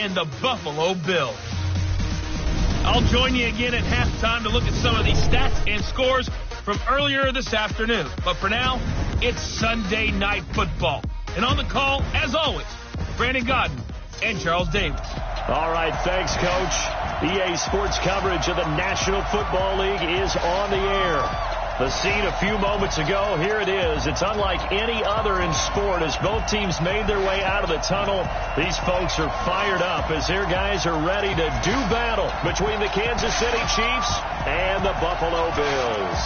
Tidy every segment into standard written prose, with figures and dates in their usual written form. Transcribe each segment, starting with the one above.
and the Buffalo Bills. I'll join you again at halftime to look at some of these stats and scores from earlier this afternoon. But for now, it's Sunday Night Football. And on the call, as always, Brandon Godden and Charles Davis. All right, thanks, Coach. EA Sports coverage of the National Football League is on the air. The scene a few moments ago, here it is. It's unlike any other in sport as both teams made their way out of the tunnel. These folks are fired up as their guys are ready to do battle between the Kansas City Chiefs and the Buffalo Bills.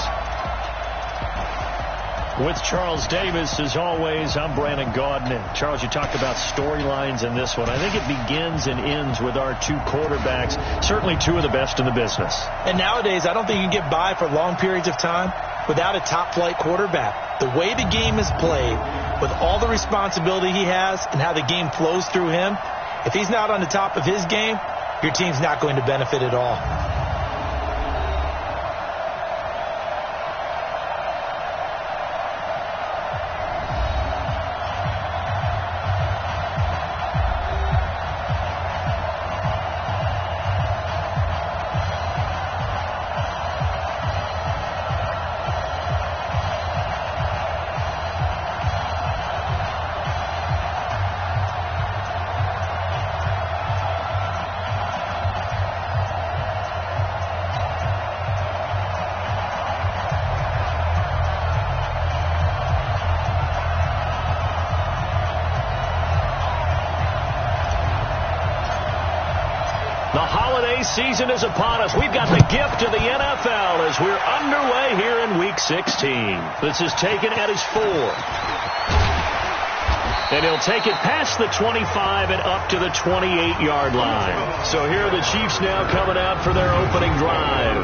With Charles Davis, as always, I'm Brandon Gaudin. And Charles, you talked about storylines in this one. I think it begins and ends with our two quarterbacks, certainly two of the best in the business. And nowadays, I don't think you can get by for long periods of time without a top-flight quarterback. The way the game is played, with all the responsibility he has and how the game flows through him, if he's not on the top of his game, your team's not going to benefit at all. The holiday season is upon us. We've got the gift of the NFL as we're underway here in Week 16. This is taken at his 4. And he'll take it past the 25 and up to the 28-yard line. So here are the Chiefs now coming out for their opening drive.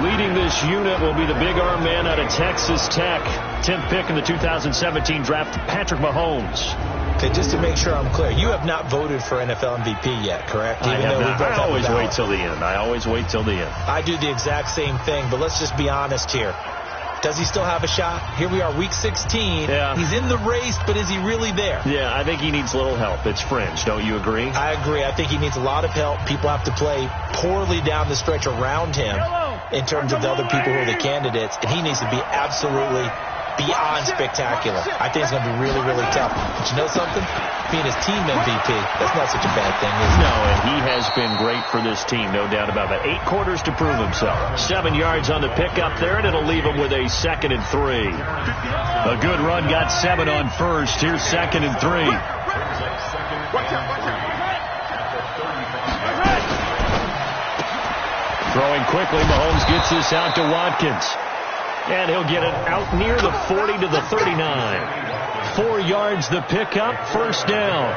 Leading this unit will be the big arm man out of Texas Tech. 10th pick in the 2017 draft, Patrick Mahomes. Okay, just to make sure I'm clear, you have not voted for NFL MVP yet, correct? I have not. I always wait till the end. I do the exact same thing, but let's just be honest here. Does he still have a shot? Here we are, Week 16. Yeah. He's in the race, but is he really there? Yeah, I think he needs a little help. It's fringe. Don't you agree? I agree. I think he needs a lot of help. People have to play poorly down the stretch around him in terms of the other people who are the candidates, and he needs to be absolutely beyond spectacular. I think it's going to be really, really tough. But you know something? Being his team MVP, that's not such a bad thing, is it? No, and he has been great for this team, no doubt about that. 8 quarters to prove himself. 7 yards on the pickup there, and it'll leave him with a 2nd and 3. A good run, got 7 on first. Here's 2nd and 3. Throwing quickly, Mahomes gets this out to Watkins. And he'll get it out near the 40 to the 39. 4 yards the pickup, first down.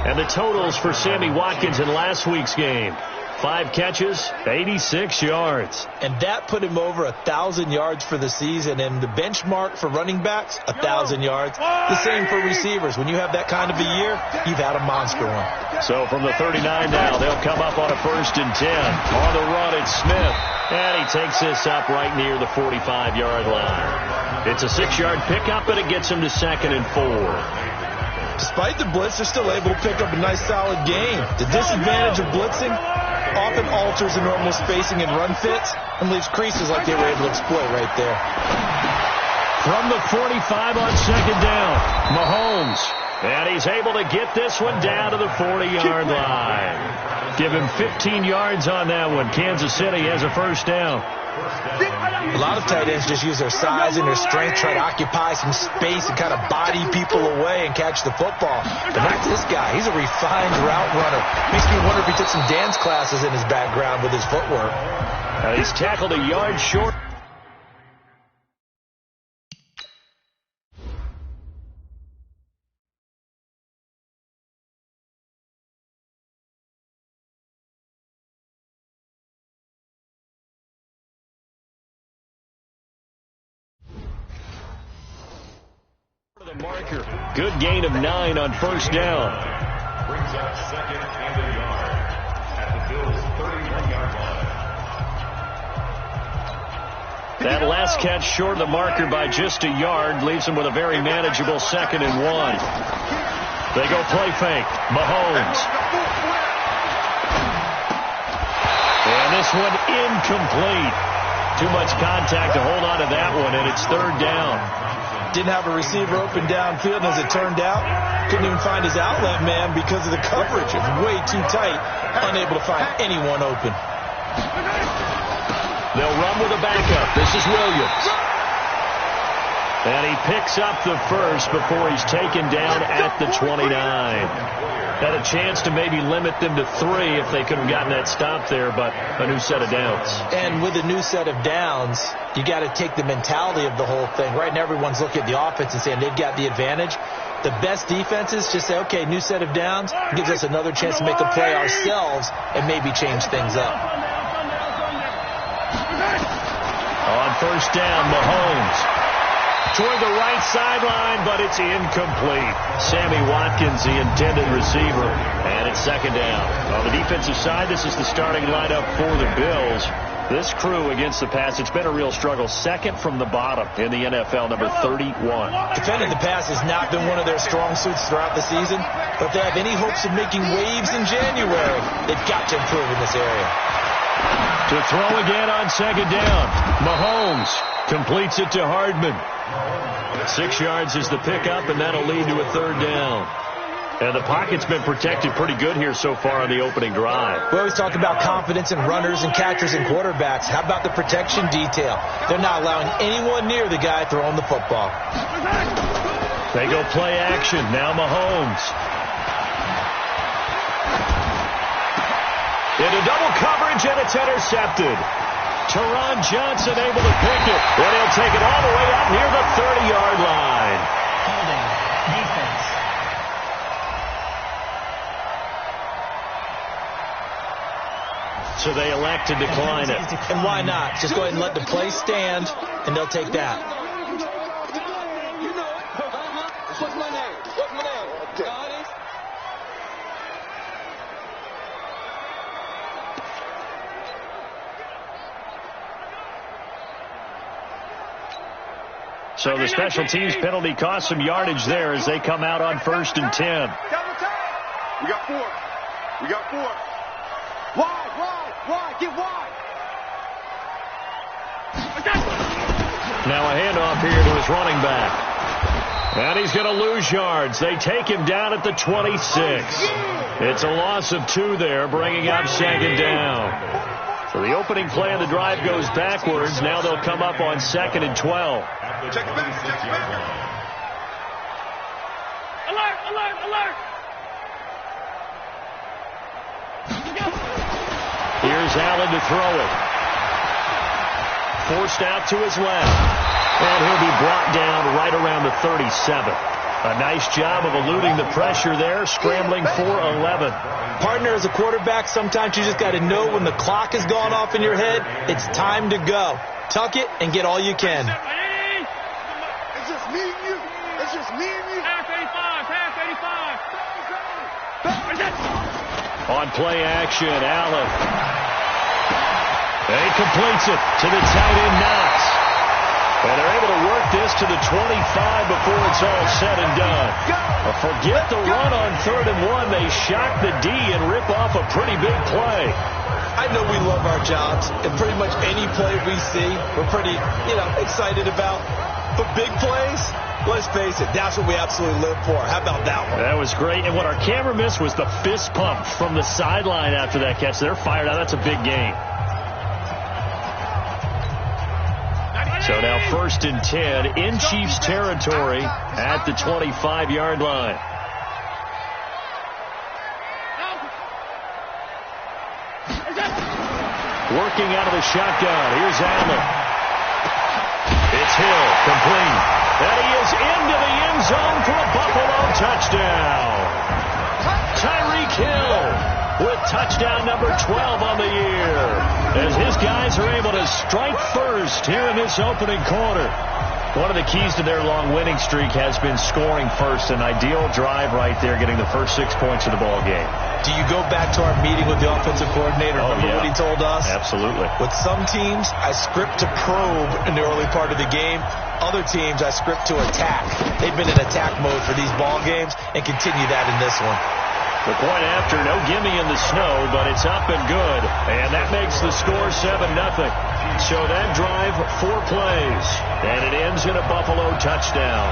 And the totals for Sammy Watkins in last week's game. 5 catches, 86 yards. And that put him over 1,000 yards for the season. And the benchmark for running backs, 1,000 yards. The same for receivers. When you have that kind of a year, you've had a monster one. So from the 39 now, they'll come up on a 1st and 10. On the run, it's Smith. And he takes this up right near the 45-yard line. It's a 6-yard pickup, and it gets him to 2nd and 4. Despite the blitz, they're still able to pick up a nice, solid game. The disadvantage of blitzing often alters the normal spacing and run fits and leaves creases like they were able to exploit right there. From the 45 on 2nd down, Mahomes. And he's able to get this one down to the 40-yard line. Give him 15 yards on that one. Kansas City has a 1st down. A lot of tight ends just use their size and their strength, try to occupy some space and kind of body people away and catch the football. But not this guy. He's a refined route runner. Makes me wonder if he took some dance classes in his background with his footwork. He's tackled a yard short. The marker. Good gain of 9 on 1st down. Brings up 2nd and a yard at the Bills' 31-yard line. That last catch short of the marker by just a yard leaves him with a very manageable 2nd and 1. They go play fake. Mahomes. one incomplete. Too much contact to hold on to that one, and it's third down. Didn't have a receiver open downfield, and as it turned out, couldn't even find his outlet man because of the coverage. It was way too tight, unable to find anyone open. They'll run with a backup. This is Williams. And he picks up the first before he's taken down at the 29. Had a chance to maybe limit them to 3 if they could have gotten that stop there, but a new set of downs. And with a new set of downs, you got to take the mentality of the whole thing. Right now, everyone's looking at the offense and saying they've got the advantage. The best defenses just say, okay, new set of downs, gives us another chance to make a play ourselves and maybe change things up. On first down, Mahomes toward the right sideline, but it's incomplete. Sammy Watkins, the intended receiver, and it's second down. On the defensive side, this is the starting lineup for the Bills. This crew against the pass, it's been a real struggle. Second from the bottom in the NFL, number 31. Defending the pass has not been one of their strong suits throughout the season, but if they have any hopes of making waves in January, they've got to improve in this area. To throw again on second down. Mahomes completes it to Hardman. 6 yards is the pickup, and that'll lead to a third down. And the pocket's been protected pretty good here so far on the opening drive. We always talk about confidence in runners and catchers and quarterbacks. How about the protection detail? They're not allowing anyone near the guy throwing the football. They go play action. Now Mahomes. Into double coverage, and it's intercepted. Teron Johnson able to pick it. And he'll take it all the way up near the 30-yard line. Holding. Defense. So they elect to decline it. And why not? Just go ahead and let the play stand, and they'll take that. What's my name? What's my name? So the special teams penalty cost some yardage there as they come out on 1st and 10. We got 4. We got 4. Wide. Get wide. Now a handoff here to his running back. And he's going to lose yards. They take him down at the 26. It's a loss of 2 there, bringing up second down. So the opening play of the drive goes backwards. Now they'll come up on 2nd and 12. Check it back. Alert! Here's Allen to throw it. Forced out to his left. And he'll be brought down right around the 37. A nice job of eluding the pressure there, scrambling for 11. Partner, as a quarterback, sometimes you just got to know when the clock has gone off in your head, it's time to go. Tuck it and get all you can. It's just me and you. Half 85. On play action, Allen. And he completes it to the tight end, Knox. And they're able to work this to the 25 before it's all said and done. Forget the run on 3rd and 1. They shock the D and rip off a pretty big play. I know we love our jobs, and pretty much any play we see, we're pretty, excited about. But big plays, let's face it, that's what we absolutely live for. How about that one? That was great. And what our camera missed was the fist pump from the sideline after that catch. They're fired out. That's a big game. So now 1st and 10 in Chiefs territory at the 25-yard line. Working out of the shotgun. Here's Allen. It's Hill, complete. And he is into the end zone for a Buffalo touchdown. Tyreek Hill with touchdown number 12 on the year, as his guys are able to strike first here in this opening quarter. One of the keys to their long winning streak has been scoring first. An ideal drive right there, getting the first 6 points of the ball game. Do you go back to our meeting with the offensive coordinator? Remember what he told us? Absolutely. With some teams, I script to probe in the early part of the game. Other teams, I script to attack. They've been in attack mode for these ball games and continue that in this one. The point after, no gimme in the snow, but it's up and good. And that makes the score 7-0. So that drive, 4 plays. And it ends in a Buffalo touchdown.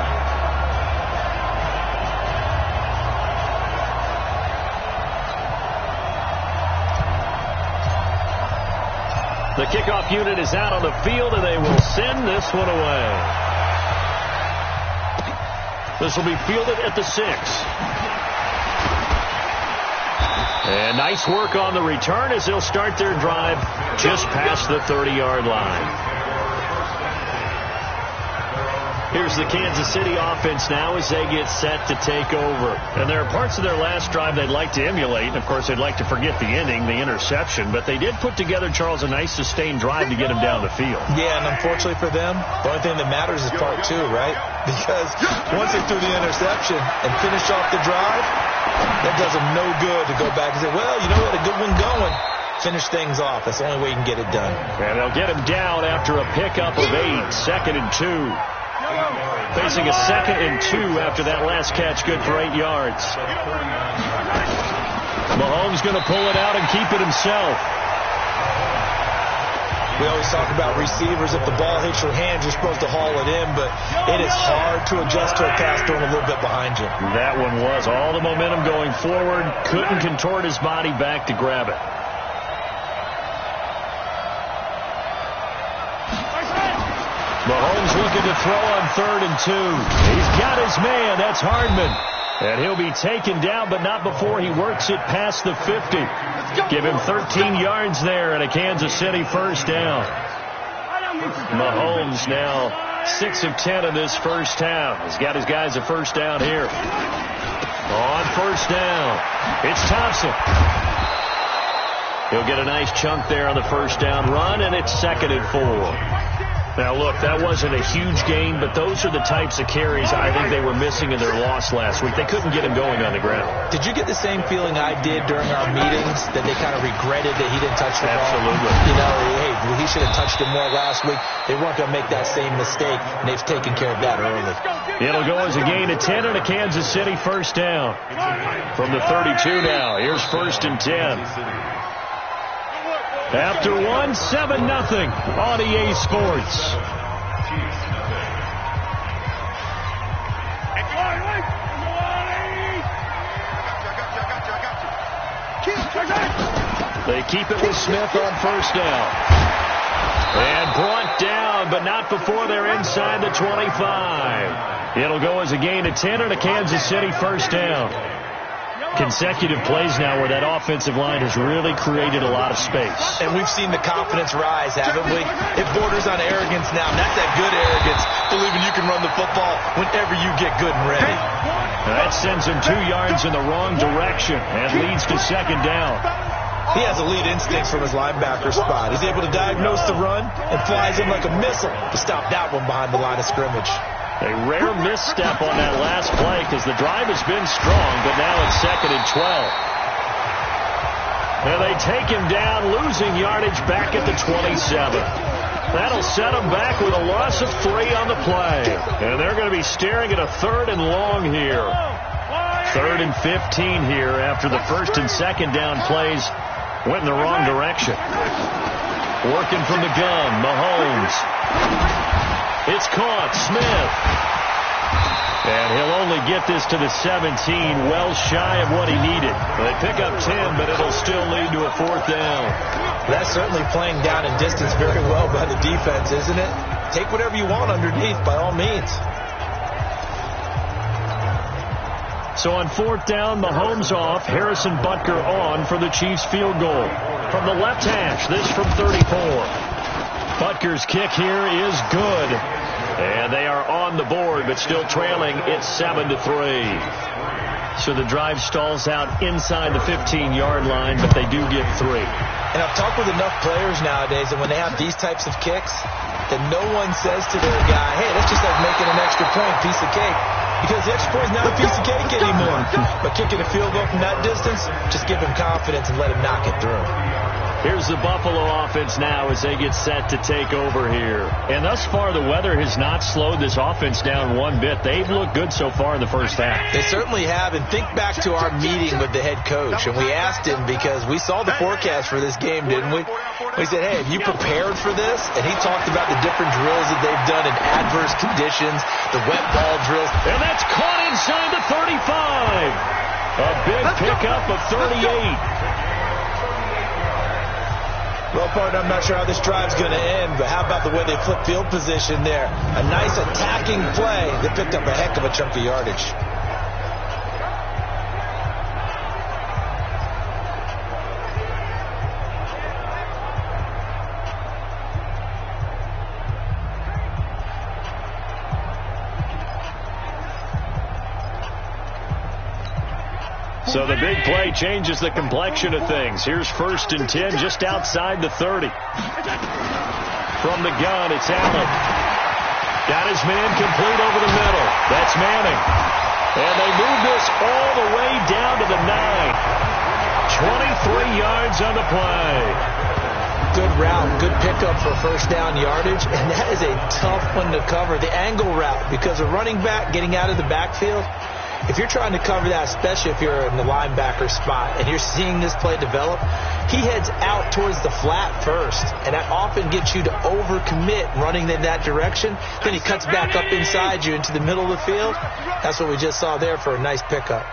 The kickoff unit is out on the field, and they will send this one away. This will be fielded at the 6. And nice work on the return as they'll start their drive just past the 30-yard line. Here's the Kansas City offense now as they get set to take over. And there are parts of their last drive they'd like to emulate. And, of course, they'd like to forget the ending, the interception. But they did put together, Charles, a nice sustained drive to get them down the field. Yeah, and unfortunately for them, the only thing that matters is part 2, right? Because once they threw the interception and finished off the drive, that does them no good to go back and say, well, you know what, a good one going. Finish things off. That's the only way you can get it done. And they'll get him down after a pickup of 8, 2nd and 2. Facing a 2nd and 2 after that last catch, good for 8 yards. Mahomes going to pull it out and keep it himself. We always talk about receivers. If the ball hits your hands, you're supposed to haul it in, but it is hard to adjust to a pass thrown a little bit behind you. That one was all the momentum going forward. Couldn't contort his body back to grab it. Mahomes looking to throw on 3rd and 2. He's got his man. That's Hardman. And he'll be taken down, but not before he works it past the 50. Give him 13 yards there and a Kansas City first down. Mahomes now 6 of 10 in this first half. He's got his guys a first down here. On first down, it's Thompson. He'll get a nice chunk there on the first down run, and it's 2nd and 4. Now, look, that wasn't a huge gain, but those are the types of carries I think they were missing in their loss last week. They couldn't get him going on the ground. Did you get the same feeling I did during our meetings, that they kind of regretted that he didn't touch the ball? Absolutely. You know, hey, he should have touched it more last week. They weren't going to make that same mistake, and they've taken care of that early. It'll go as a gain of 10 and a Kansas City first down. From the 32 now, here's 1st and 10. After 1, 7-0 on EA Sports. They keep it with Smith on first down. And brought down, but not before they're inside the 25. It'll go as a gain of 10 and a Kansas City first down. Consecutive plays now where that offensive line has really created a lot of space. And we've seen the confidence rise, haven't we? It borders on arrogance now, and that's that good arrogance, believing you can run the football whenever you get good and ready. That sends him 2 yards in the wrong direction and leads to 2nd down. He has elite instincts from his linebacker spot. He's able to diagnose the run and flies in like a missile to stop that one behind the line of scrimmage. A rare misstep on that last play because the drive has been strong, but now it's 2nd and 12. And they take him down, losing yardage back at the 27. That'll set them back with a loss of 3 on the play. And they're going to be staring at a 3rd and long here. 3rd and 15 here after the 1st and 2nd down plays went in the wrong direction. Working from the gun, Mahomes. It's caught, Smith. And he'll only get this to the 17, well shy of what he needed. They pick up 10, but it'll still lead to a 4th down. That's certainly playing down in distance very well by the defense, isn't it? Take whatever you want underneath, by all means. So on 4th down, Mahomes off, Harrison Butker on for the Chiefs field goal. From the left hash, this from 34. Butker's kick here is good. And they are on the board, but still trailing. It's 7-3. So the drive stalls out inside the 15-yard line, but they do get 3. And I've talked with enough players nowadays that when they have these types of kicks, that no one says to their guy, hey, that's just like making an extra point, piece of cake. Because the extra point is not a piece of cake anymore. But kicking a field goal from that distance, just give him confidence and let him knock it through. Here's the Buffalo offense now as they get set to take over here. And thus far, the weather has not slowed this offense down one bit. They've looked good so far in the first half. They certainly have. And think back to our meeting with the head coach. And we asked him, because we saw the forecast for this game, didn't we? We said, hey, have you prepared for this? And he talked about the different drills that they've done in adverse conditions, the wet ball drills. And that's caught inside the 35. A big pickup of 38. Well, partner, I'm not sure how this drive's going to end, but how about the way they flip field position there? A nice attacking play that picked up a heck of a chunk of yardage. So the big play changes the complexion of things. Here's 1st and 10 just outside the 30. From the gun, it's Allen. Got his man complete over the middle. That's Manning. And they move this all the way down to the 9. 23 yards on the play. Good route, good pickup for first down yardage, and that is a tough one to cover. The angle route, because a running back getting out of the backfield, if you're trying to cover that, especially if you're in the linebacker spot and you're seeing this play develop, he heads out towards the flat first, and that often gets you to overcommit running in that direction. Then he cuts back up inside you into the middle of the field. That's what we just saw there for a nice pickup.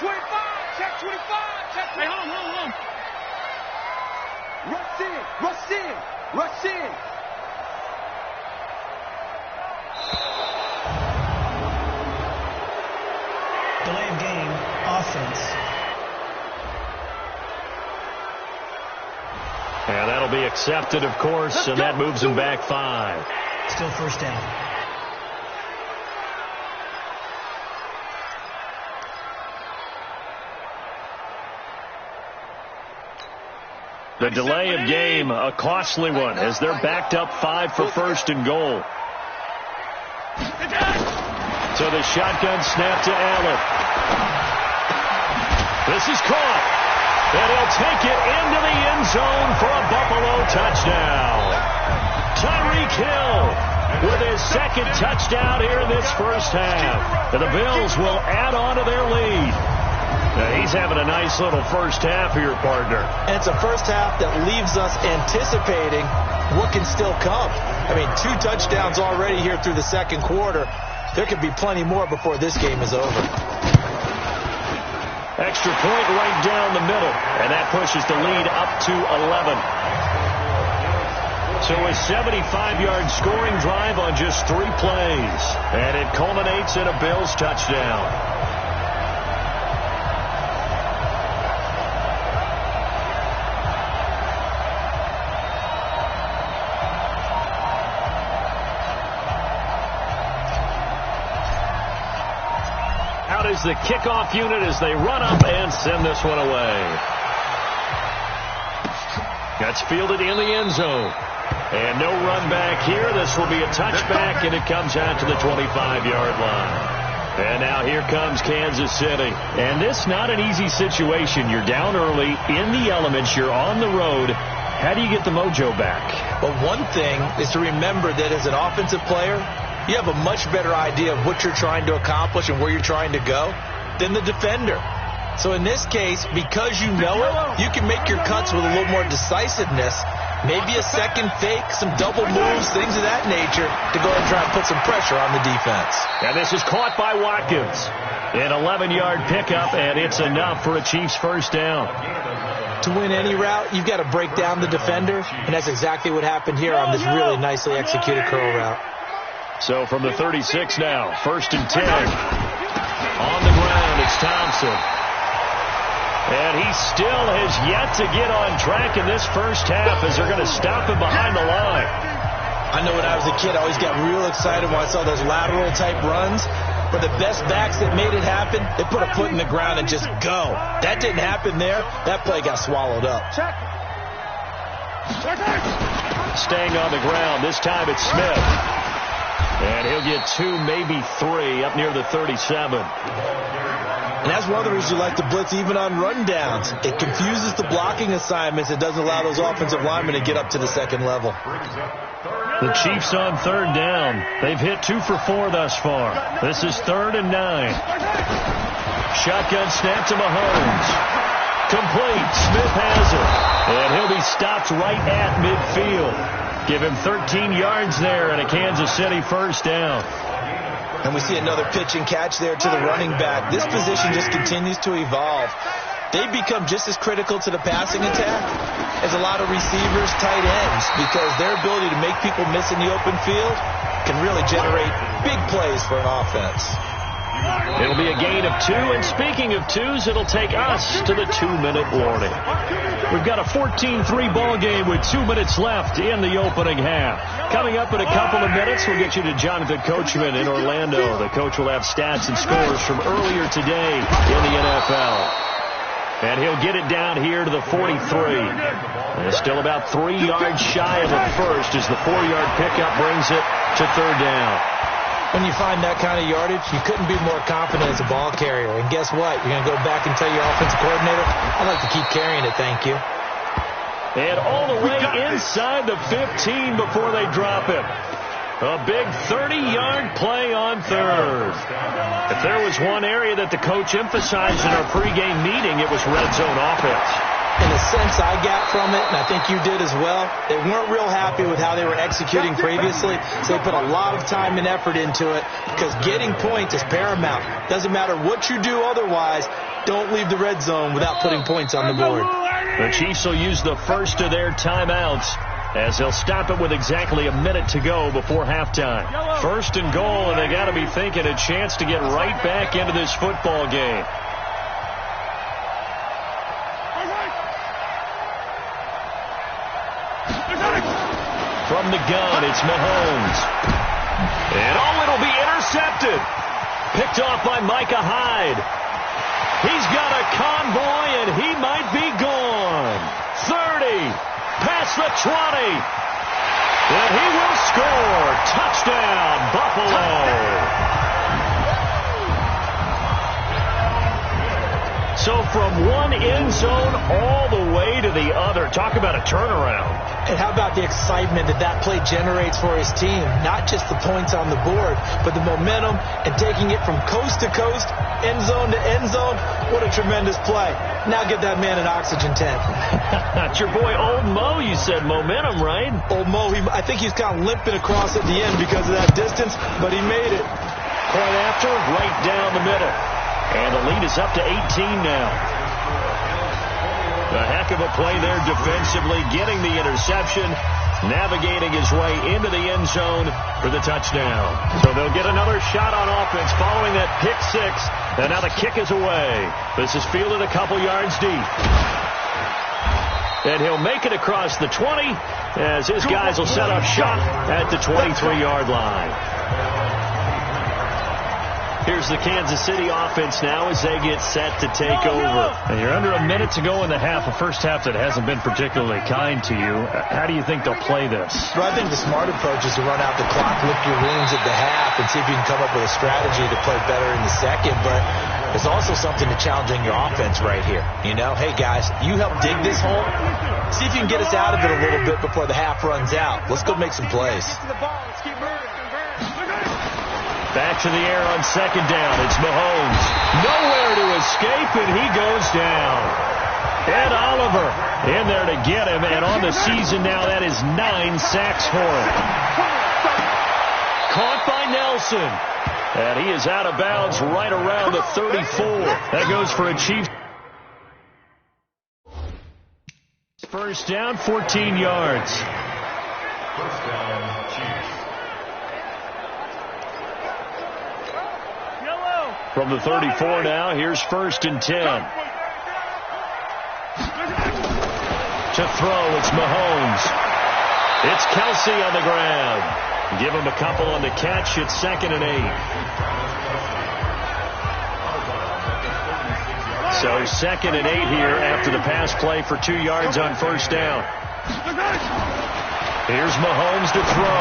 25, check 25, check. Hey, hold on. Rush in. Delay of game, offense. And that'll be accepted, of course, and that moves him back 5. Still first down. The delay of game, a costly one, as they're backed up 5 for 1st and goal. So the shotgun snap to Allen. This is caught. And he'll take it into the end zone for a Buffalo touchdown. Tyreek Hill with his 2nd touchdown here in this first half. And the Bills will add on to their lead. Now he's having a nice little first half here, partner. And it's a first half that leaves us anticipating what can still come. I mean, 2 touchdowns already here through the second quarter. There could be plenty more before this game is over. Extra point right down the middle, and that pushes the lead up to 11. So a 75-yard scoring drive on just 3 plays, and it culminates in a Bills touchdown. Is the kickoff unit as they run up and send this one away. That's fielded in the end zone. And no run back here. This will be a touchback, and it comes out to the 25-yard line. And now here comes Kansas City. And this not an easy situation. You're down early, in the elements, you're on the road. How do you get the mojo back? Well, one thing is to remember that as an offensive player, you have a much better idea of what you're trying to accomplish and where you're trying to go than the defender. So in this case, because you know it, you can make your cuts with a little more decisiveness, maybe a second fake, some double moves, things of that nature, to go and try and put some pressure on the defense. And this is caught by Watkins. An 11-yard pickup, and it's enough for a Chiefs first down. To win any route, you've got to break down the defender, and that's exactly what happened here on this really nicely executed curl route. So from the 36 now, 1st and 10. On the ground, it's Thompson. And he still has yet to get on track in this first half as they're going to stop him behind the line. I know when I was a kid, I always got real excited when I saw those lateral-type runs. But the best backs that made it happen, they put a foot in the ground and just go. That didn't happen there. That play got swallowed up. Staying on the ground, this time it's Smith. And he'll get 2, maybe 3, up near the 37. And that's one of the reasons you like to blitz even on rundowns. It confuses the blocking assignments. It doesn't allow those offensive linemen to get up to the second level. The Chiefs on third down. They've hit 2 for 4 thus far. This is 3rd and 9. Shotgun snap to Mahomes. Complete. Smith has it. And he'll be stopped right at midfield. Give him 13 yards there and a Kansas City first down. And we see another pitch and catch there to the running back. This position just continues to evolve. They become just as critical to the passing attack as a lot of receivers, tight ends, because their ability to make people miss in the open field can really generate big plays for an offense. It'll be a gain of 2, and speaking of 2s, it'll take us to the 2-minute warning. We've got a 14-3 ball game with 2 minutes left in the opening half. Coming up in a couple of minutes, we'll get you to Jonathan Coachman in Orlando. The coach will have stats and scores from earlier today in the NFL. And he'll get it down here to the 43. And it's still about 3 yards shy of a first as the 4-yard pickup brings it to third down. When you find that kind of yardage, you couldn't be more confident as a ball carrier. And guess what? You're going to go back and tell your offensive coordinator, I'd like to keep carrying it, thank you. And all the way inside the 15 before they drop him. A big 30-yard play on third. If there was one area that the coach emphasized in our pregame meeting, it was red zone offense. In a sense I got from it, and I think you did as well, they weren't real happy with how they were executing previously, so they put a lot of time and effort into it because getting points is paramount. Doesn't matter what you do otherwise, don't leave the red zone without putting points on the board. The Chiefs will use the first of their timeouts as they'll stop it with exactly a minute to go before halftime. First and goal, and they got to be thinking a chance to get right back into this football game. From the gun, it's Mahomes. And it'll be intercepted. Picked off by Micah Hyde. He's got a convoy, and he might be gone. 30, past the 20. And he will score. Touchdown, Buffalo. So from one end zone all the way to the other. Talk about a turnaround. And how about the excitement that play generates for his team? Not just the points on the board, but the momentum and taking it from coast to coast, end zone to end zone. What a tremendous play. Now get that man an oxygen tank. That's your boy Old Mo. You said momentum, right? Old Mo, I think he's kind of limping across at the end because of that distance, but he made it. Point after, right down the middle. And the lead is up to 18 now. A heck of a play there defensively, getting the interception, navigating his way into the end zone for the touchdown. So they'll get another shot on offense following that pick six, and now the kick is away. This is fielded a couple yards deep. And he'll make it across the 20 as his guys will set up shop at the 23-yard line. Here's the Kansas City offense now as they get set to take over. And you're under a minute to go in the half, a first half that hasn't been particularly kind to you. How do you think they'll play this? Well, I think the smart approach is to run out the clock, lick your wounds at the half, and see if you can come up with a strategy to play better in the second. But there's also something to challenging your offense right here. You know, hey, guys, you help dig this hole. See if you can get us out of it a little bit before the half runs out. Let's go make some plays. Back to the air on second down. It's Mahomes. Nowhere to escape, and he goes down. Ed Oliver in there to get him, and on the season now, that is 9 sacks for him. Caught by Nelson, and he is out of bounds right around the 34. That goes for a Chiefs. First down, 14 yards. First down, Chiefs. From the 34 now, here's first and 10. To throw, it's Mahomes. It's Kelsey on the ground. Give him a couple on the catch. It's 2nd and 8. So 2nd and 8 here after the pass play for 2 yards on first down. Here's Mahomes to throw.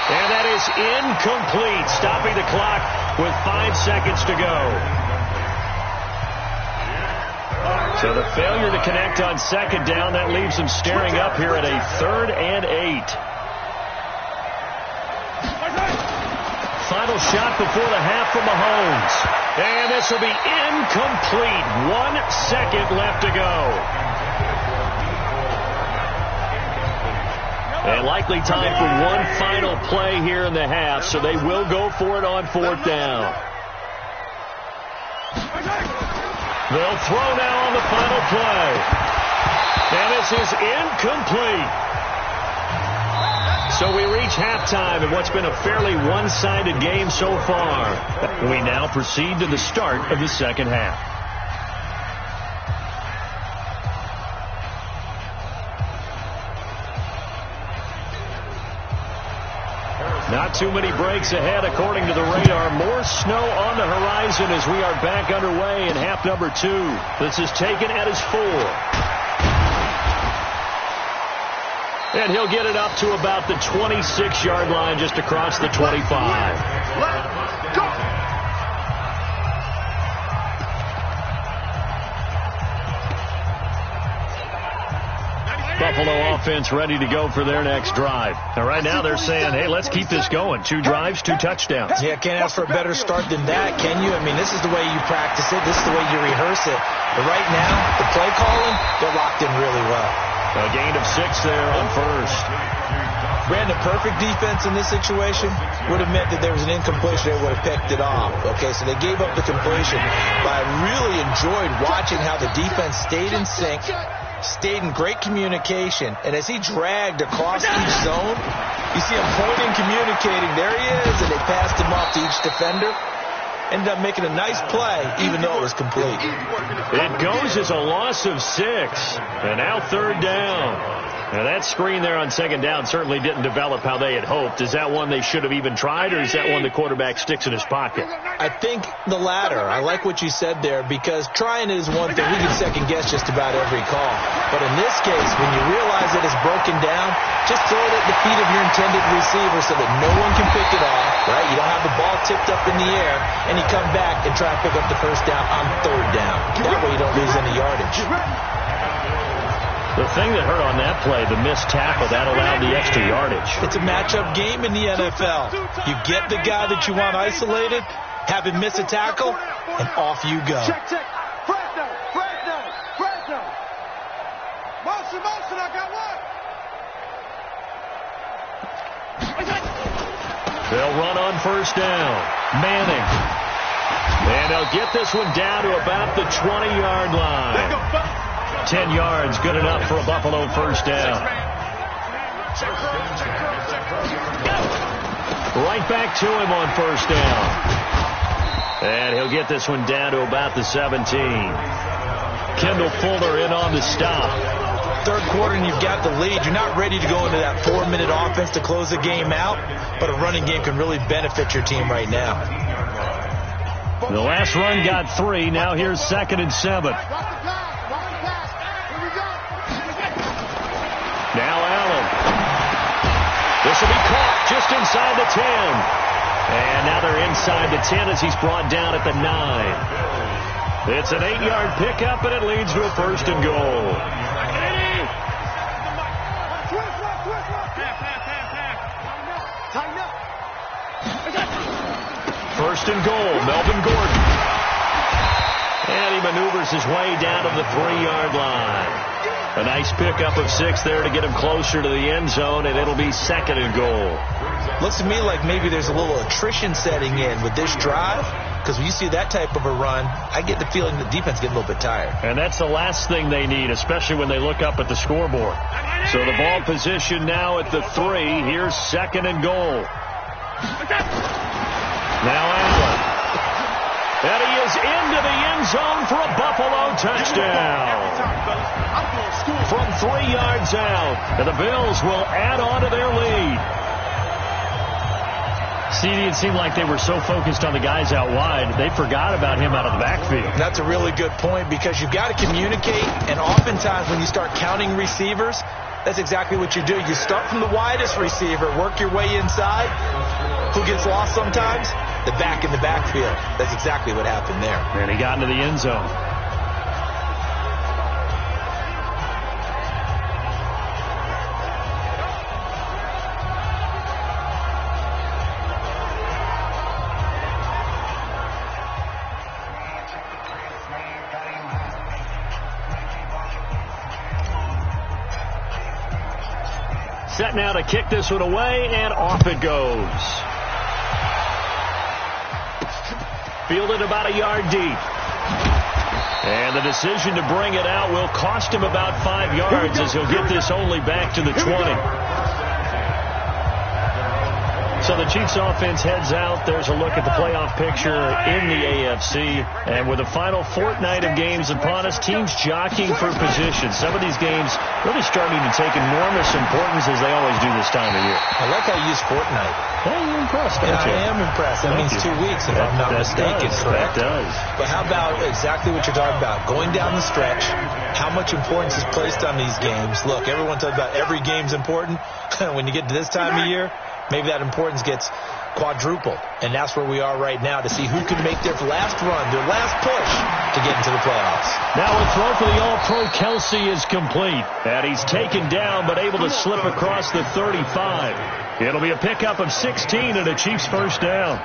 And that is incomplete, stopping the clock with 5 seconds to go. So the failure to connect on second down, that leaves them staring up here at a 3rd and 8. Final shot before the half from Mahomes. And this will be incomplete. 1 second left to go. And likely time for one final play here in the half, so they will go for it on 4th down. They'll throw now on the final play. And this is incomplete. So we reach halftime in what's been a fairly one-sided game so far. We now proceed to the start of the second half. Not too many breaks ahead according to the radar. More snow on the horizon as we are back underway in half number 2. This is taken at his 4. And he'll get it up to about the 26-yard line just across the 25. Let's go. Buffalo offense ready to go for their next drive. Now, right now they're saying, hey, let's keep this going. 2 drives, 2 touchdowns. Yeah, can't ask for a better start than that, can you? I mean, this is the way you practice it. This is the way you rehearse it. But right now, the play calling, they're locked in really well. A gain of 6 there on first. Brandon, perfect defense in this situation would have meant that there was an incompletion. They would have picked it off. Okay, so they gave up the completion. But I really enjoyed watching how the defense stayed in sync, stayed in great communication. And as he dragged across each zone, you see him pointing, communicating. There he is, and they passed him off to each defender. Ended up making a nice play, even though it was complete. It goes as a loss of 6. And now 3rd down. Now that screen there on second down certainly didn't develop how they had hoped. Is that one they should have even tried, or is that one the quarterback sticks in his pocket? I think the latter. I like what you said there, because trying is one thing. We can second guess just about every call. But in this case, when you realize that it's broken down, just throw it at the feet of your intended receiver so that no one can pick it off, right? You don't have the ball tipped up in the air, and you come back and try to pick up the first down on 3rd down. That way you don't lose any yardage. The thing that hurt on that play, the missed tackle, that allowed the extra yardage. It's a matchup game in the NFL. You get the guy that you want isolated, have him miss a tackle, and off you go. Check. Fresno. Motion, I got one. They'll run on first down. Manning. And they'll get this one down to about the 20-yard line. 10 yards, good enough for a Buffalo first down. Right back to him on first down. And he'll get this one down to about the 17. Kendall Fuller in on the stop. 3rd quarter and you've got the lead. You're not ready to go into that 4-minute offense to close the game out, but a running game can really benefit your team right now. The last run got 3. Now here's 2nd and 7. Now Allen. This will be caught just inside the 10. And now they're inside the 10 as he's brought down at the 9. It's an 8-yard pickup, and it leads to a 1st and goal. First and goal, Melvin Gordon. And he maneuvers his way down to the 3-yard line. A nice pickup of 6 there to get him closer to the end zone, and it'll be 2nd and goal. Looks to me like maybe there's a little attrition setting in with this drive, because when you see that type of a run, I get the feeling the defense gets a little bit tired. And that's the last thing they need, especially when they look up at the scoreboard. So the ball position now at the 3. Here's 2nd and goal. Now Allen. And he is into the end zone for a Buffalo touchdown. From 3 yards out. And the Bills will add on to their lead. CD, it seemed like they were so focused on the guys out wide, they forgot about him out of the backfield. That's a really good point, because you've got to communicate, and oftentimes when you start counting receivers, that's exactly what you do. You start from the widest receiver, work your way inside. Who gets lost sometimes? The back in the backfield. That's exactly what happened there. And he got into the end zone. Set now to kick this one away, and off it goes. Fielded about a yard deep. And the decision to bring it out will cost him about 5 yards as he'll get this only back to the 20. So the Chiefs offense heads out. There's a look at the playoff picture in the AFC. And with the final fortnight of games upon us, teams jockeying for position. Some of these games really starting to take enormous importance as they always do this time of year. I like how you use fortnight. Yeah, you're impressed, aren't you? I am impressed. That means 2 weeks, if I'm not mistaken, correct? That does. But how about exactly what you're talking about? Going down the stretch, how much importance is placed on these games? Look, everyone talks about every game's important. When you get to this time of year, maybe that importance gets quadrupled. And that's where we are right now to see who can make their last run, their last push to get into the playoffs. Now a throw for the All-Pro Kelsey is complete. And he's taken down but able to slip across the 35. It'll be a pickup of 16 and a Chiefs first down.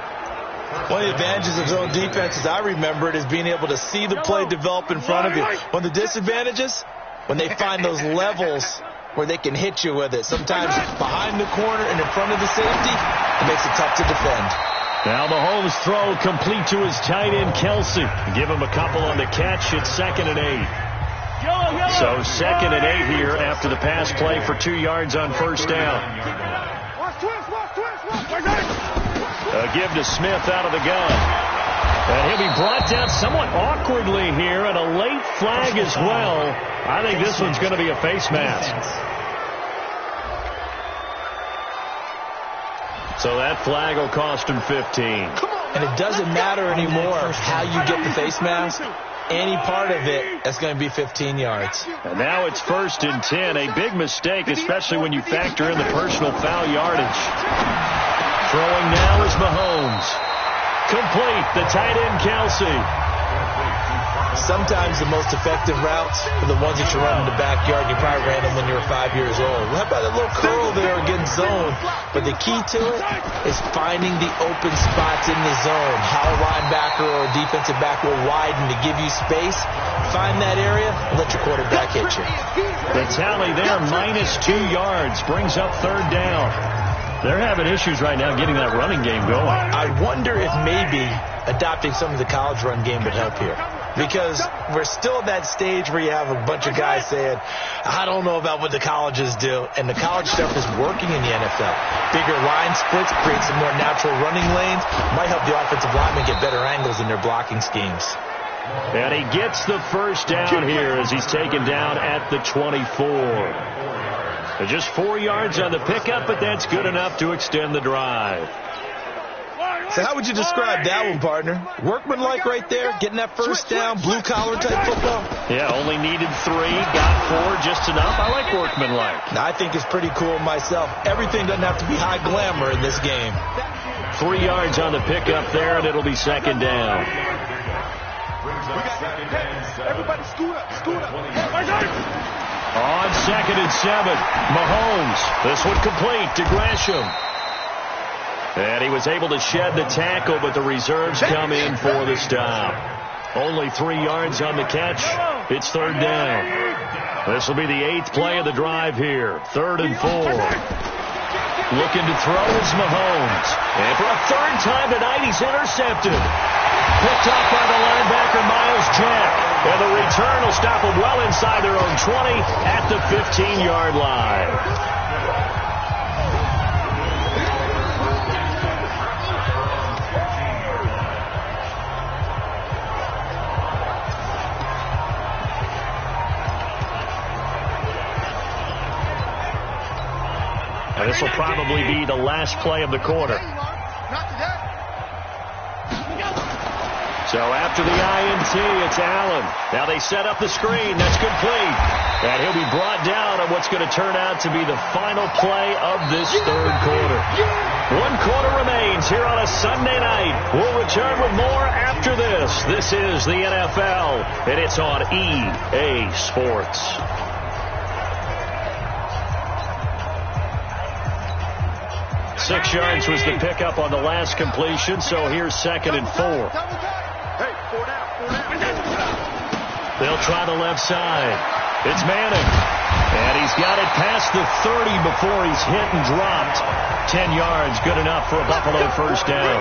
One of the advantages of zone defense, as I remember it, is being able to see the play develop in front of you. One of the disadvantages, when they find those levels where they can hit you with it. Sometimes behind the corner and in front of the safety, it makes it tough to defend. Now Mahomes' throw complete to his tight end, Kelsey. Give him a couple on the catch. It's 2nd and 8. So 2nd and 8 here after the pass play for 2 yards on first down. A give to Smith out of the gun. And he'll be brought down somewhat awkwardly here, and a late flag as well. I think this one's going to be a face mask. So that flag will cost him 15. And it doesn't matter anymore how you get the face mask. Any part of it, that's going to be 15 yards. And now it's 1st and 10. A big mistake, especially when you factor in the personal foul yardage. Throwing now is Mahomes. Complete, the tight end, Kelsey. Sometimes the most effective routes are the ones that you run in the backyard. You probably ran them when you were 5 years old. How about that little curl there against zone? But the key to it is finding the open spots in the zone. How a linebacker or a defensive back will widen to give you space. Find that area and let your quarterback hit you. The tally there, -2 yards, brings up 3rd down. They're having issues right now getting that running game going. I wonder if maybe adopting some of the college run game would help here. Because we're still at that stage where you have a bunch of guys saying, I don't know about what the colleges do. And the college stuff is working in the NFL. Bigger line splits, create some more natural running lanes. Might help the offensive linemen get better angles in their blocking schemes. And he gets the first down here as he's taken down at the 24. Just 4 yards on the pickup, but that's good enough to extend the drive. So how would you describe that one, partner? Workmanlike right there, getting that first down, blue-collar type football? Yeah, only needed 3, got 4, just enough. I like workmanlike. I think it's pretty cool myself. Everything doesn't have to be high glamour in this game. 3 yards on the pickup there, and it'll be 2nd down. Everybody scoot up. On 2nd and 7, Mahomes. This one complete to Gresham. And he was able to shed the tackle, but the reserves come in for the stop. Only 3 yards on the catch. It's 3rd down. This will be the 8th play of the drive here. 3rd and 4. Looking to throw is Mahomes. And for a 3rd time tonight, he's intercepted. Picked up by the linebacker, Miles Jack. And the return will stop them well inside their own 20 at the 15-yard line. And this will probably be the last play of the quarter. So after the INT, it's Allen. Now they set up the screen. That's complete. And he'll be brought down on what's going to turn out to be the final play of this 3rd quarter. 1 quarter remains here on a Sunday night. We'll return with more after this. This is the NFL, and it's on EA Sports. Six yards was the pickup on the last completion, so here's 2nd and 4. They'll try the left side. It's Manning. And he's got it past the 30 before he's hit and dropped. 10 yards, good enough for a Buffalo first down.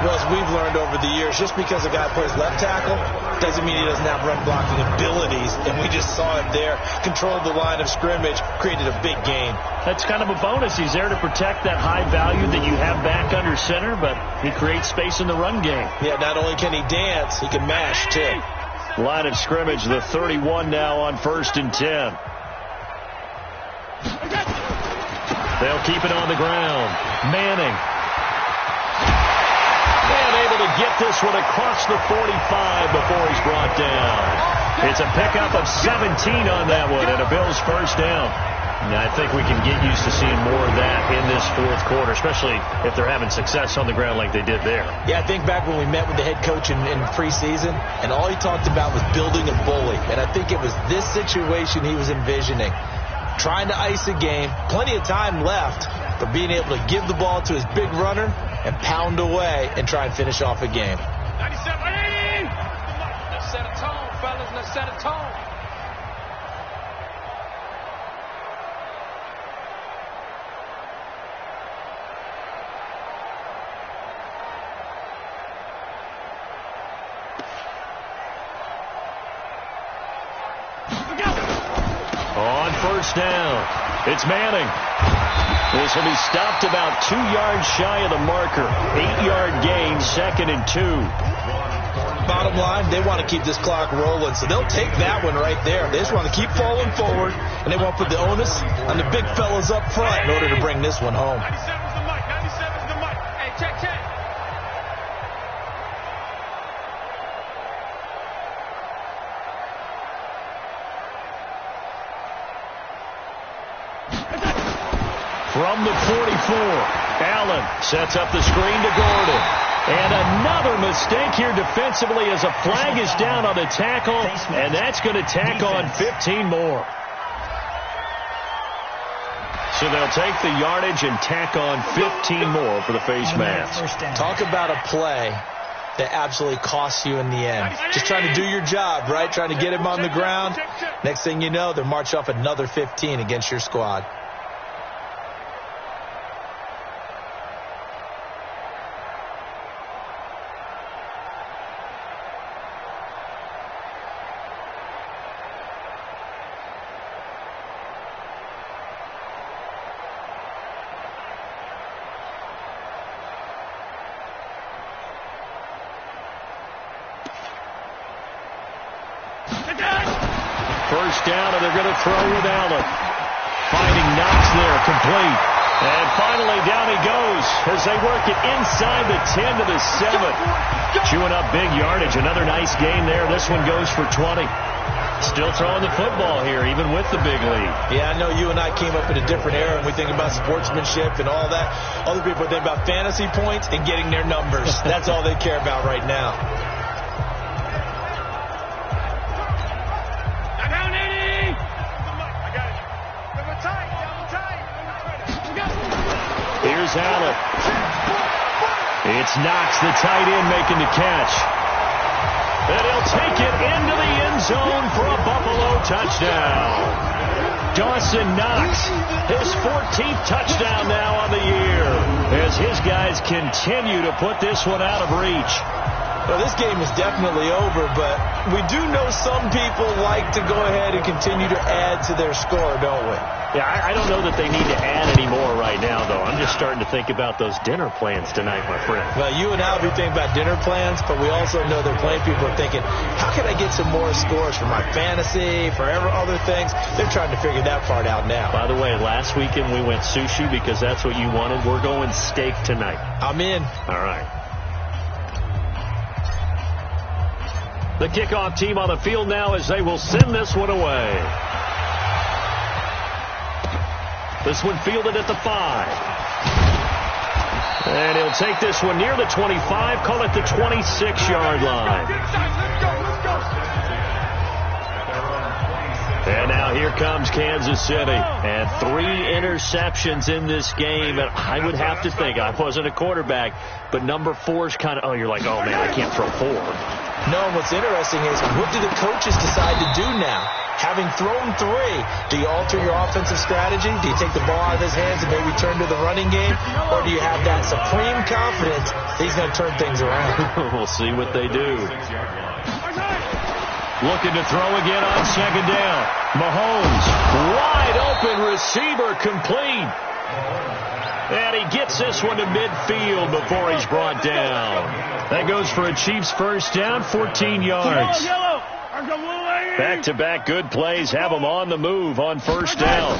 Well, as we've learned over the years, just because a guy plays left tackle doesn't mean he doesn't have run blocking abilities. And we just saw it there. Controlled the line of scrimmage, created a big gain. That's kind of a bonus. He's there to protect that high value that you have back under center, but he creates space in the run game. Yeah, not only can he dance, he can mash, too. Line of scrimmage, the 31 now on 1st and 10. They'll keep it on the ground. Manning. And able to get this one across the 45 before he's brought down. It's a pickup of 17 on that one and a Bills first down. And I think we can get used to seeing more of that in this fourth quarter, especially if they're having success on the ground like they did there. Yeah, I think back when we met with the head coach in preseason, and all he talked about was building a bully. And I think it was this situation he was envisioning. Trying to ice a game, plenty of time left, but being able to give the ball to his big runner and pound away and try and finish off a game. 97. Let's set a tone, fellas. Let's set a tone. On first down, it's Manning. This will be stopped about 2 yards shy of the marker. 8-yard gain, 2nd and 2. Bottom line, they want to keep this clock rolling, so they'll take that one right there. They just want to keep falling forward, and they won't put the onus on the big fellas up front in order to bring this one home. 97's the mic. 97's the mic. Hey, check. From the 44, Allen sets up the screen to Gordon. And another mistake here defensively as a flag is down on the tackle, and that's going to tack on 15 more. So they'll take the yardage and tack on 15 more for the face mask. Talk about a play that absolutely costs you in the end. Just trying to do your job, right? Trying to get him on the ground. Next thing you know, they're march off another 15 against your squad. First down, and they're going to throw with Allen. Finding Knox there, complete. And finally, down he goes as they work it inside the 10 to the 7. Chewing up big yardage. Another nice gain there. This one goes for 20. Still throwing the football here, even with the big lead. Yeah, I know you and I came up in a different era, and we think about sportsmanship and all that. Other people think about fantasy points and getting their numbers. That's all they care about right now. Here's Allen. It's Knox, the tight end, making the catch. And he'll take it into the end zone for a Buffalo touchdown. Dawson Knox, his 14th touchdown now on the year, as his guys continue to put this one out of reach. Well, this game is definitely over, but we do know some people like to go ahead and continue to add to their score, don't we? Yeah, I don't know that they need to add any more right now, though. I'm just starting to think about those dinner plans tonight, my friend. Well, you and I will be thinking about dinner plans, but we also know they're playing people are thinking, how can I get some more scores for my fantasy, for other things? They're trying to figure that part out now. By the way, last weekend we went sushi because that's what you wanted. We're going steak tonight. I'm in. All right. The kickoff team on the field now as they will send this one away. This one fielded at the 5. And he'll take this one near the 25, call it the 26-yard line. And now here comes Kansas City. And 3 interceptions in this game. And I would have to think, I wasn't a quarterback, but number 4's kind of, you're like, oh, man, I can't throw 4. No, what's interesting is what do the coaches decide to do now? Having thrown 3, do you alter your offensive strategy? Do you take the ball out of his hands and maybe turn to the running game? Or do you have that supreme confidence that he's going to turn things around? We'll see what they do. Looking to throw again on second down. Mahomes, wide open receiver, complete. And he gets this one to midfield before he's brought down. That goes for a Chiefs first down, 14 yards. Back-to-back good plays have them on the move on first down.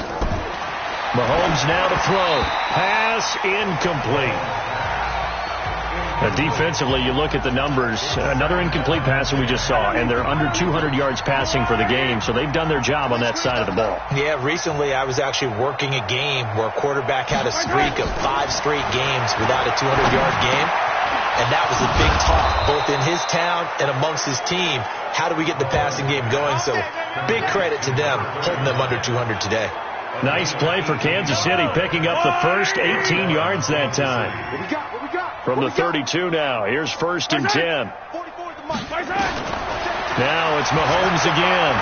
Mahomes now to throw. Pass incomplete. Defensively, you look at the numbers. Another incomplete pass that we just saw, and they're under 200 yards passing for the game, so they've done their job on that side of the ball. Yeah, recently I was actually working a game where a quarterback had a streak of 5 straight games without a 200-yard game, and that was a big talk, both in his town and amongst his team. How do we get the passing game going? So big credit to them holding them under 200 today. Nice play for Kansas City, picking up the first 18 yards that time. From the 32 now. Here's first and 10. Now it's Mahomes again.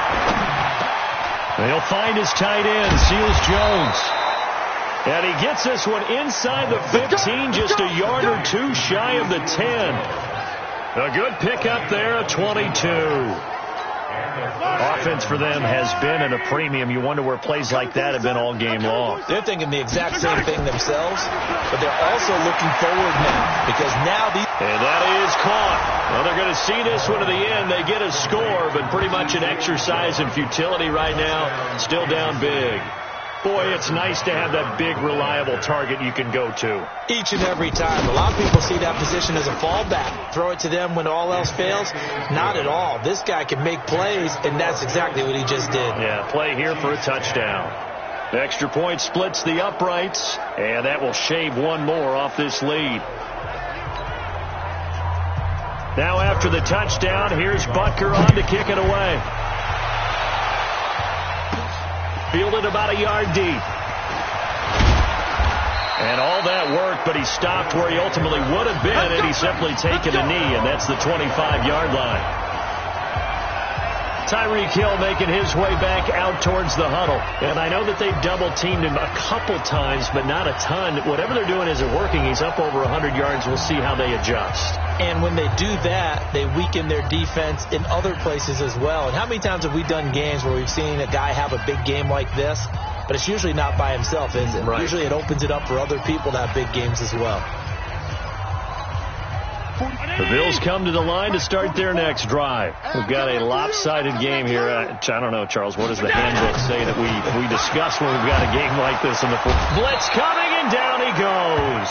He'll find his tight end, Seals Jones. And he gets this one inside the 15, just a yard or 2 shy of the 10. A good pickup there, a 22. Offense for them has been at a premium. You wonder where plays like that have been all game long. They're thinking the exact same thing themselves, but they're also looking forward now because now these... And that is caught. Well, they're going to see this one to the end. They get a score, but pretty much an exercise in futility right now. Still down big. Boy, it's nice to have that big, reliable target you can go to. Each and every time. A lot of people see that position as a fallback. Throw it to them when all else fails. Not at all. This guy can make plays, and that's exactly what he just did. Yeah, play here for a touchdown. The extra point splits the uprights, and that will shave one more off this lead. Now after the touchdown, here's Butker on to kick it away. Fielded about a yard deep. And all that work, but he stopped where he ultimately would have been had he simply taken a knee, and that's the 25-yard line. Tyreek Hill making his way back out towards the huddle. And I know that they've double-teamed him a couple times, but not a ton. Whatever they're doing isn't working. He's up over 100 yards. We'll see how they adjust. And when they do that, they weaken their defense in other places as well. And how many times have we done games where we've seen a guy have a big game like this? But it's usually not by himself, is it? Right. Usually it opens it up for other people to have big games as well. The Bills come to the line to start their next drive. We've got a lopsided game here. I don't know, Charles, what does the handbook say that we discuss when we've got a game like this in the fourth? Blitz coming, and down he goes.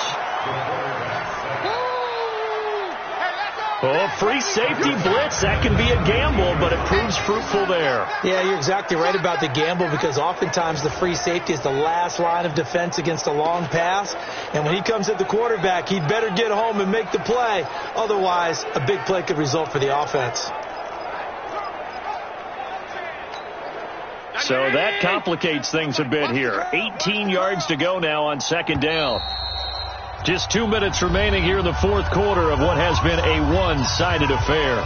Oh, free safety blitz. That can be a gamble, but it proves fruitful there. Yeah, you're exactly right about the gamble because oftentimes the free safety is the last line of defense against a long pass. And when he comes at the quarterback, he'd better get home and make the play. Otherwise, a big play could result for the offense. So that complicates things a bit here. 18 yards to go now on second down. Just 2 minutes remaining here in the fourth quarter of what has been a one-sided affair.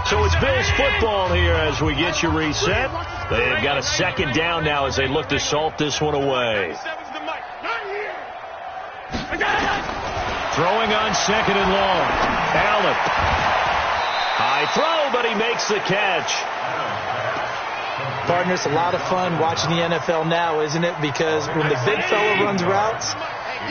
So it's Bills football here as we get you reset. They've got a second down now as they look to salt this one away. Throwing on second and long. Allen. High throw, but he makes the catch. Partner, it's a lot of fun watching the NFL now, isn't it? Because when the big fella runs routes,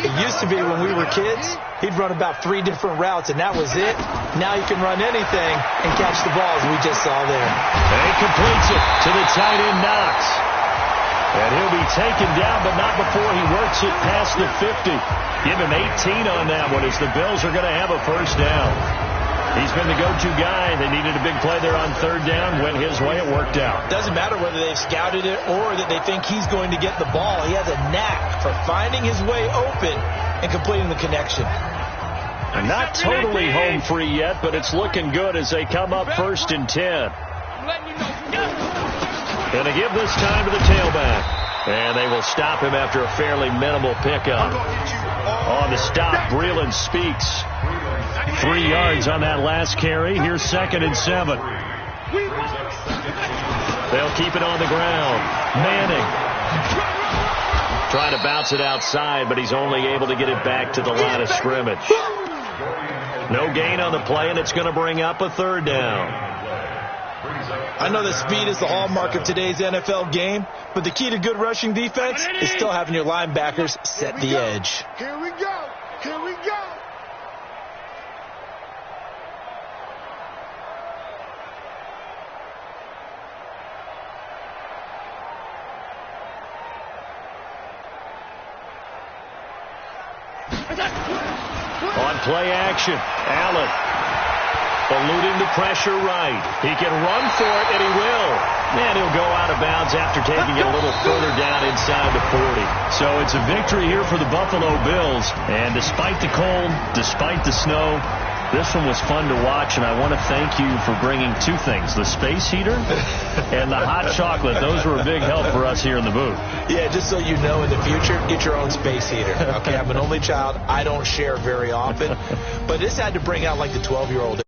it used to be when we were kids, he'd run about 3 different routes, and that was it. Now you can run anything and catch the ball, as we just saw there. And he completes it to the tight end, Knox. And he'll be taken down, but not before he works it past the 50. Give him 18 on that one as the Bills are going to have a first down. He's been the go-to guy. They needed a big play there on third down. Went his way. It worked out. Doesn't matter whether they've scouted it or that they think he's going to get the ball. He has a knack for finding his way open and completing the connection. And not totally home free yet, but it's looking good as they come up first and 10. And they give this time to the tailback. And they will stop him after a fairly minimal pickup. On the stop, Breeland speaks. 3 yards on that last carry. Here's 2nd and 7. They'll keep it on the ground. Manning trying to bounce it outside, but he's only able to get it back to the line of scrimmage. No gain on the play, and it's going to bring up a 3rd down. I know that speed is the hallmark of today's NFL game, but the key to good rushing defense is still having your linebackers set the edge. Here we go. Here we go. On play action, Allen eluding the pressure right. He can run for it, and he will. And he'll go out of bounds after taking it a little further down inside the 40. So it's a victory here for the Buffalo Bills. And despite the cold, despite the snow, this one was fun to watch, and I want to thank you for bringing 2 things, the space heater and the hot chocolate. Those were a big help for us here in the booth. Yeah, just so you know, in the future, get your own space heater. Okay, I'm an only child. I don't share very often. But this had to bring out like the 12-year-old